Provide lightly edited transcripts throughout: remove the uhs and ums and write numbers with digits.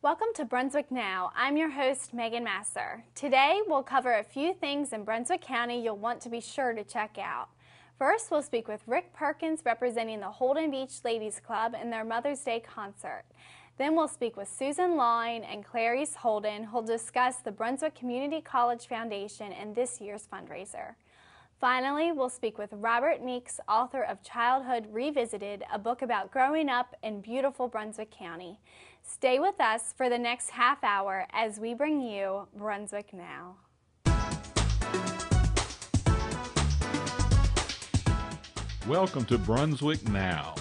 Welcome to Brunswick Now. I'm your host, Megan Masser. Today, we'll cover a few things in Brunswick County you'll want to be sure to check out. First, we'll speak with Rick Perkins, representing the Holden Beach Ladies Club in their Mother's Day concert. Then we'll speak with Susan Line and Clarice Holden, who'll discuss the Brunswick Community College Foundation and this year's fundraiser. Finally, we'll speak with Robert Meeks, author of Childhood Revisited, a book about growing up in beautiful Brunswick County. Stay with us for the next half hour as we bring you Brunswick Now. Welcome to Brunswick Now,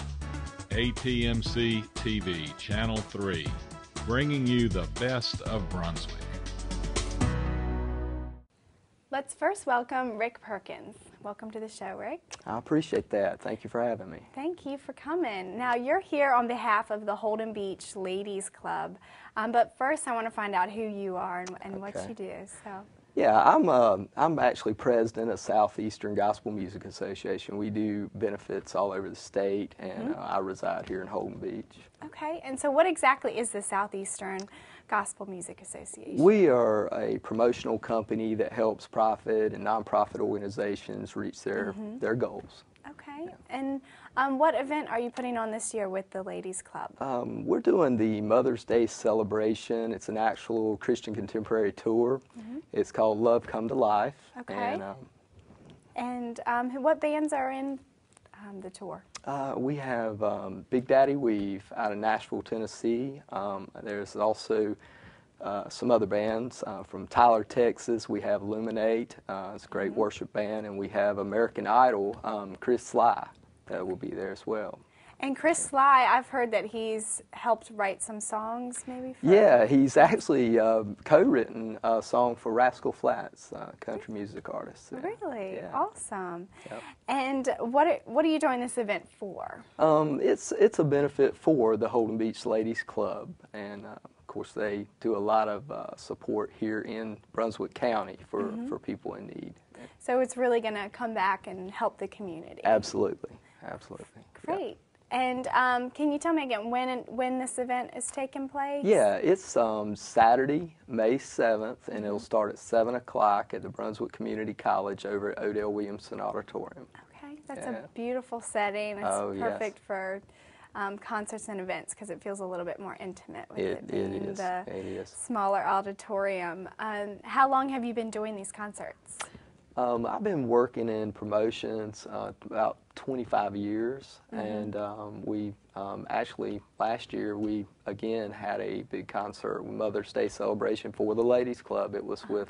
ATMC-TV, Channel 3, bringing you the best of Brunswick. Let's first welcome Rick Perkins. Welcome to the show, Rick. I appreciate that. Thank you for having me. Thank you for coming. Now, you're here on behalf of the Holden Beach Ladies Club, but first I want to find out who you are and what you do. Yeah, I'm actually president of Southeastern Gospel Music Association. We do benefits all over the state, and I reside here in Holden Beach. Okay, and so what exactly is the Southeastern Gospel Music Association? We are a promotional company that helps profit and nonprofit organizations reach their goals. Okay, and what event are you putting on this year with the Ladies Club? We're doing the Mother's Day celebration. It's an actual Christian contemporary tour. It's called Love Come to Life. Okay. And what bands are in the tour? We have Big Daddy Weave out of Nashville, Tennessee. There's also some other bands from Tyler, Texas. We have Illuminate. It's a great worship band. And we have American Idol, Chris Sly, that will be there as well. And Chris Sly, I've heard that he's helped write some songs, maybe? Yeah, he's actually co-written a song for Rascal Flatts, country music artist. Really? Yeah. Awesome. Yep. And what are you doing this event for? It's a benefit for the Holden Beach Ladies Club, and of course they do a lot of support here in Brunswick County for people in need. So it's really going to come back and help the community. Absolutely, absolutely. Great. Yep. And can you tell me again when this event is taking place? Yeah, it's Saturday, May 7th, and it'll start at 7 o'clock at the Brunswick Community College over at Odell Williamson Auditorium. Okay, that's a beautiful setting. It's perfect for concerts and events because it feels a little bit more intimate with it being in the smaller auditorium. How long have you been doing these concerts? I've been working in promotions about 25 years, and we actually last year we again had a big concert, Mother's Day celebration for the Ladies Club. It was with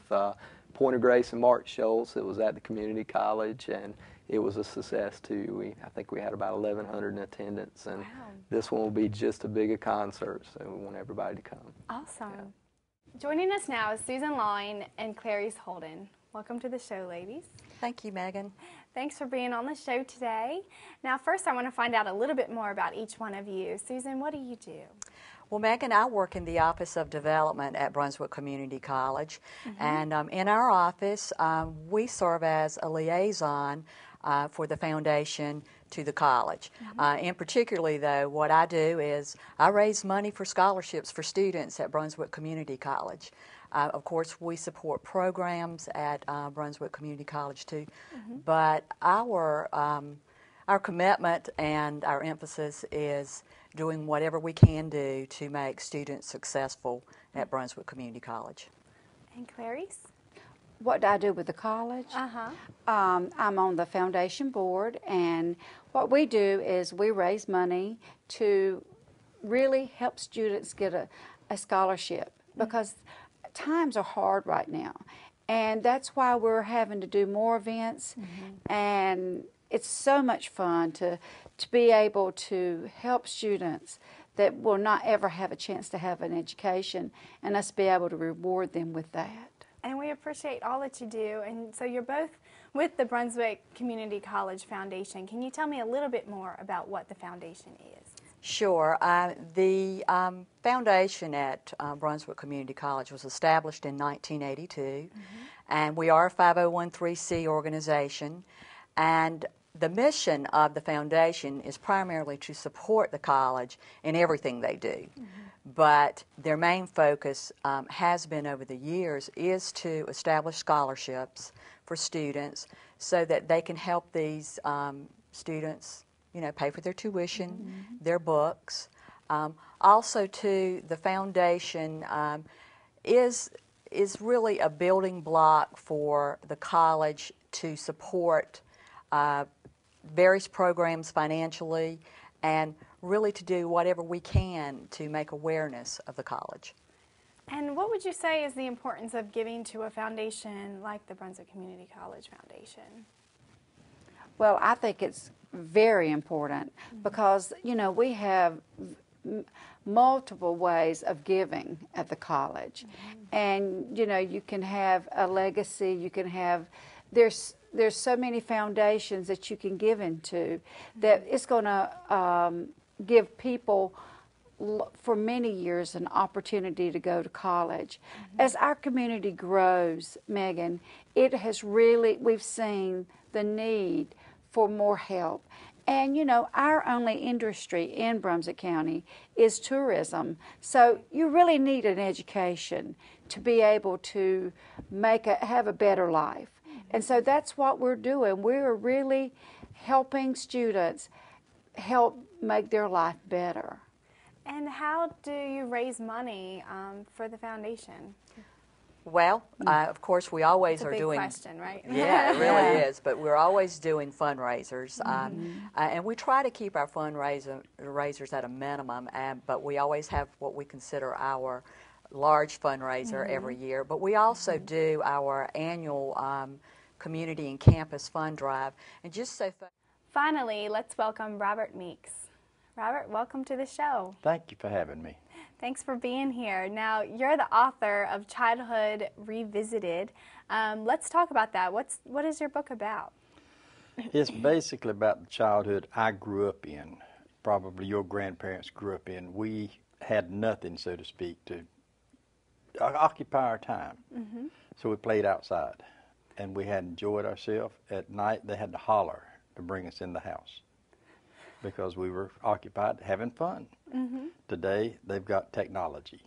Point of Grace and Mark Schultz. It was at the community college, and it was a success too. I think we had about 1,100 in attendance, and this one will be just as big a concert, so we want everybody to come. Awesome. Yeah. Joining us now is Susan Line and Clarice Holden. Welcome to the show, ladies. Thank you, Megan. Thanks for being on the show today. Now, first I want to find out a little bit more about each one of you. Susan, what do you do? Well, Megan, I work in the Office of Development at Brunswick Community College, and in our office, we serve as a liaison for the foundation to the college. In particularly, though, what I do is I raise money for scholarships for students at Brunswick Community College. Of course, we support programs at Brunswick Community College too, but our commitment and our emphasis is doing whatever we can do to make students successful at Brunswick Community College. And Clarice? What do I do with the college? I'm on the foundation board, and what we do is we raise money to really help students get a scholarship because times are hard right now, and that's why we're having to do more events, and it's so much fun to be able to help students that will not ever have a chance to have an education, and us be able to reward them with that. And we appreciate all that you do. And so you're both with the Brunswick Community College Foundation. Can you tell me a little bit more about what the foundation is? Sure. The foundation at Brunswick Community College was established in 1982, and we are a 501(c) organization. And the mission of the foundation is primarily to support the college in everything they do. but their main focus has been over the years is to establish scholarships for students so that they can help these students, pay for their tuition, their books. Also, too, the foundation is really a building block for the college to support various programs financially and really to do whatever we can to make awareness of the college. And what would you say is the importance of giving to a foundation like the Brunswick Community College Foundation? Well, I think it's very important because, we have multiple ways of giving at the college. And, you can have a legacy, you can have, there's so many foundations that you can give into that it's going to give people for many years an opportunity to go to college. As our community grows, Megan, it has really, we've seen the need for more help. And our only industry in Brunswick County is tourism. So you really need an education to be able to have a better life. And so that's what we're doing. We're really helping students help make their life better. And how do you raise money for the foundation? Well, of course, we always It's a are big doing. question, right? Yeah, it really is. But we're always doing fundraisers, and we try to keep our fundraisers at a minimum. But we always have what we consider our large fundraiser every year. But we also do our annual community and campus fund drive. And just so. Finally, let's welcome Robert Meeks. Robert, welcome to the show. Thank you for having me. Thanks for being here. Now, you're the author of Childhood Revisited. Let's talk about that. What is your book about? It's basically about the childhood I grew up in, probably your grandparents grew up in. We had nothing, so to speak, to occupy our time. So we played outside, and we had enjoyed ourselves. At night, they had to holler to bring us in the house because we were occupied having fun. Today, they've got technology.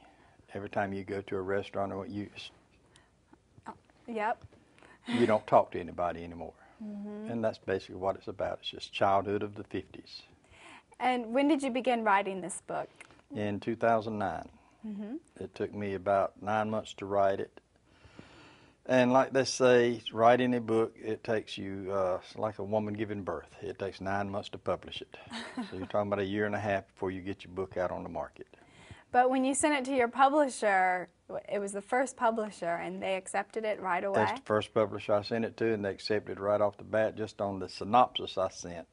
Every time you go to a restaurant, you don't talk to anybody anymore. And that's basically what it's about. It's just childhood of the 50s. And when did you begin writing this book? In 2009. It took me about 9 months to write it. And like they say, writing a book, it takes you, like a woman giving birth. It takes 9 months to publish it. So you're talking about a year and a half before you get your book out on the market. But when you sent it to your publisher, it was the first publisher, and they accepted it right away? That's the first publisher I sent it to, and they accepted right off the bat just on the synopsis I sent.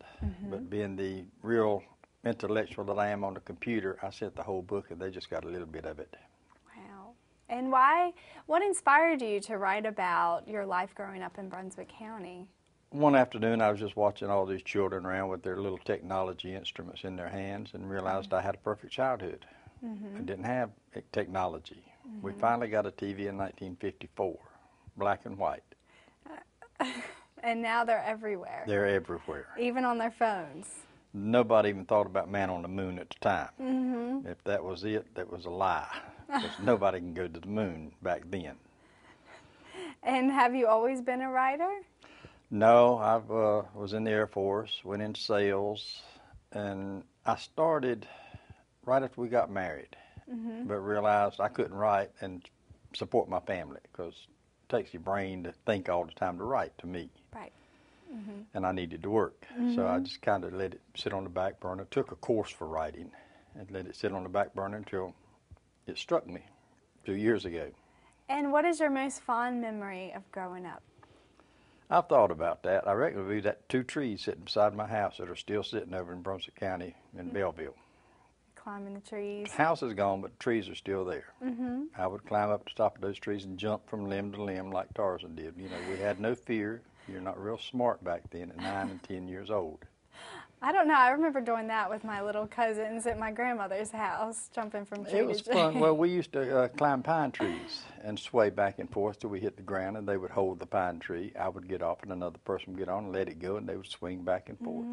But being the real intellectual that I am on the computer, I sent the whole book, and they just got a little bit of it. And what inspired you to write about your life growing up in Brunswick County? One afternoon, I was just watching all these children around with their little technology instruments in their hands and realized I had a perfect childhood. I didn't have technology. We finally got a TV in 1954, black and white. And now they're everywhere. They're everywhere. Even on their phones. Nobody even thought about man on the moon at the time. If that was it, that was a lie. Because nobody can go to the moon back then. And have you always been a writer? No, I was in the Air Force, went into sales, and I started right after we got married, but realized I couldn't write and support my family because it takes your brain to think all the time to write to me. Right. And I needed to work. So I just kind of let it sit on the back burner, took a course for writing, and let it sit on the back burner until it struck me 2 years ago. And what is your most fond memory of growing up? I've thought about that. I reckon it would be that 2 trees sitting beside my house that are still sitting over in Brunswick County in Belleville. Climbing the trees. The house is gone, but the trees are still there. I would climb up to the top of those trees and jump from limb to limb like Tarzan did. You know, we had no fear. You're not real smart back then at 9 and 10 years old. I don't know. I remember doing that with my little cousins at my grandmother's house, jumping from tree It was to tree. fun. Well, we used to climb pine trees and sway back and forth till we hit the ground, and they would hold the pine tree. I would get off, and another person would get on and let it go, and they would swing back and forth.